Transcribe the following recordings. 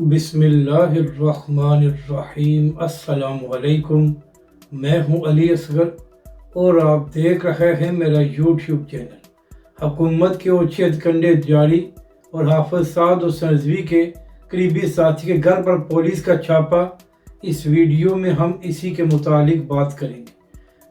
बिस्मिल्लाहिर्रहमानिर्रहीम। अस्सलाम वालेकुम। मैं हूं अली असगर और आप देख रहे हैं मेरा यूट्यूब चैनल। हुकूमत के ओछे हथकंडे जारी और हाफिज साद हुसैन रिजवी के करीबी साथी के घर पर पुलिस का छापा। इस वीडियो में हम इसी के मुतालिक बात करेंगे।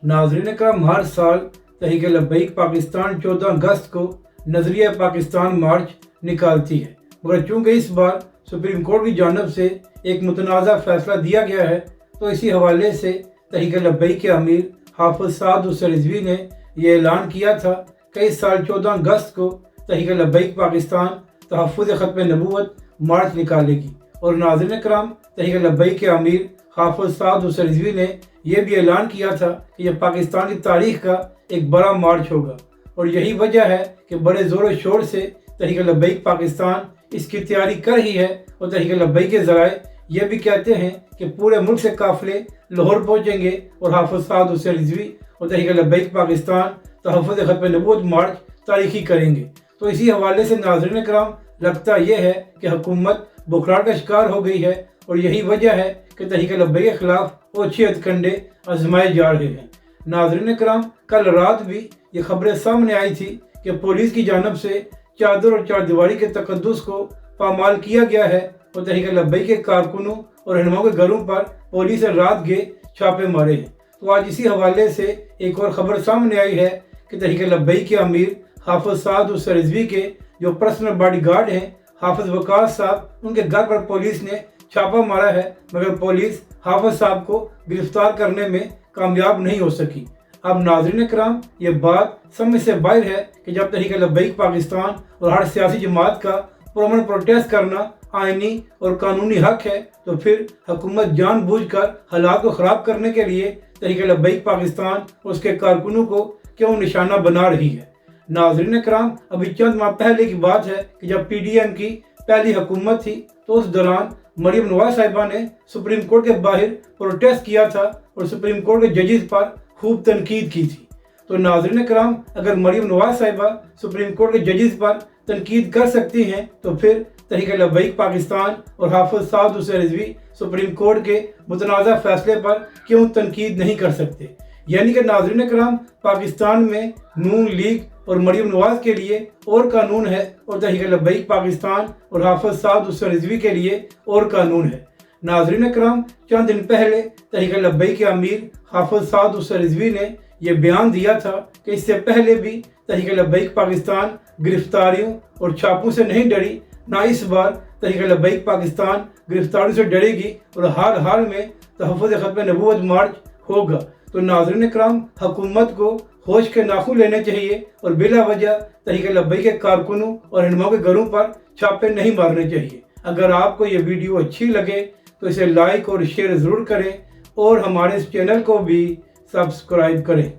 नाज़रीन करम, हर साल तहरीक लब्बैक पाकिस्तान 14 अगस्त को नज़रिया पाकिस्तान मार्च निकालती है, मगर चूँकि इस बार सुप्रीम कोर्ट की जानब से एक मुतनाज़ा फैसला दिया गया है, तो इसी हवाले से तहरीक लब्बैक के अमीर हाफिज साद हुसैन रिजवी ने यह ऐलान किया था कि इस साल 14 अगस्त को तहरीक लब्बैक पाकिस्तान तहफ़्फ़ुज़ ख़त्म नबूवत मार्च निकालेगी। और नाज़रीन कराम, तहरीक लब्बैक के अमीर हाफिज साद हुसैन रिजवी ने यह भी ऐलान किया था कि यह पाकिस्तान की तारीख़ का एक बड़ा मार्च होगा, और यही वजह है कि बड़े ज़ोर शोर से तहरीक लब्बैक पाकिस्तान इसकी तैयारी कर ही है। और तहरीक लब्बैक के ज़राए ये भी कहते हैं कि पूरे मुल्क से काफ़िले लाहौर पहुँचेंगे और हाफिज साद हुसैन रिजवी और तहरीक लब्बैक पाकिस्तान तहफ़्फ़ुज़ ख़त्म नबूवत मार्च तारीखी करेंगे। तो इसी हवाले से नाज़रीन कराम, लगता यह है कि हुकूमत बुखरार का शिकार हो गई है, और यही वजह है कि तहरीक लब्बैक के खिलाफ ओछे हथकंडे आजमाए जा रहे हैं। नाज़रीन कराम, कल रात भी ये खबरें सामने आई थी कि पुलिस की जानब से चादर और चारदीवारी के तकद्दुस को पामाल किया गया है, और तहरीक लब्बैक के कारकुनों और रहनुमाओं के घरों पर पुलिस ने रात गए छापे मारे हैं। तो आज इसी हवाले से एक और खबर सामने आई है कि तहरीक लब्बैक के अमीर हाफिज साद हुसैन रिजवी के जो पर्सनल बॉडी गार्ड हैं हाफिज वकास साहब, उनके घर पर पुलिस ने छापा मारा है, मगर पुलिस हाफिज साहब को गिरफ्तार करने में कामयाब नहीं हो सकी। अब नाज़रीन कराम, ये बात समझ से बाहर है कि जब तहरीक लब्बैक पाकिस्तान और हर सियासी जमात का पुरअमन प्रोटेस्ट करना आइनी और कानूनी हक है, तो फिर हुकूमत जानबूझकर हालात को ख़राब करने के लिए तहरीक लब्बैक पाकिस्तान और उसके कारकुनों को क्यों निशाना बना रही है। नाज़रीन कराम, अभी चंद माह पहले की बात है कि जब PDM की पहली हुकूमत थी, तो उस दौरान मरियम नवाज साहिबा ने सुप्रीम कोर्ट के बाहर प्रोटेस्ट किया था और सुप्रीम कोर्ट के जजेस पर खूब तनकीद की थी। तो नाज़रीन कराम, अगर मरियम नवाज साहिबा सुप्रीम कोर्ट के जजेस पर तनकीद कर सकती हैं, तो फिर तहरीक लब्बैक पाकिस्तान और हाफिज साद हुसैन रिजवी सुप्रीम कोर्ट के मुतनाज़ा फैसले पर क्यों तनकीद नहीं कर सकते। यानी कि नाज़रीन कराम, पाकिस्तान में नून लीग और मरियम नवाज के लिए और कानून है, और तहरीक लब्बैक पाकिस्तान और हाफिज साद हुसैन रिजवी के लिए और कानून है। नाज़रीन कराम, चंद दिन पहले तहरीक लब्बैक के अमीर हाफिज साद हुसैन रिजवी ने यह बयान दिया था कि इससे पहले भी तहरीक लब्बैक पाकिस्तान गिरफ्तारियों और छापों से नहीं डरी, ना इस बार तहरीक लब्बैक पाकिस्तान गिरफ्तारियों से डरेगी, और हर हाल में तहफ़्फ़ुज़ ख़त्म नबूवत मार्च होगा। तो नाज़रीन कराम, हुकूमत को होश के नाखून लेने चाहिए और बिला वजह तहरीक लब्बैक के कारकुनों और रहनुमाओं के घरों पर छापे नहीं मारने चाहिए। अगर आपको ये वीडियो अच्छी लगे तो इसे लाइक और शेयर ज़रूर करें, और हमारे इस चैनल को भी सब्सक्राइब करें।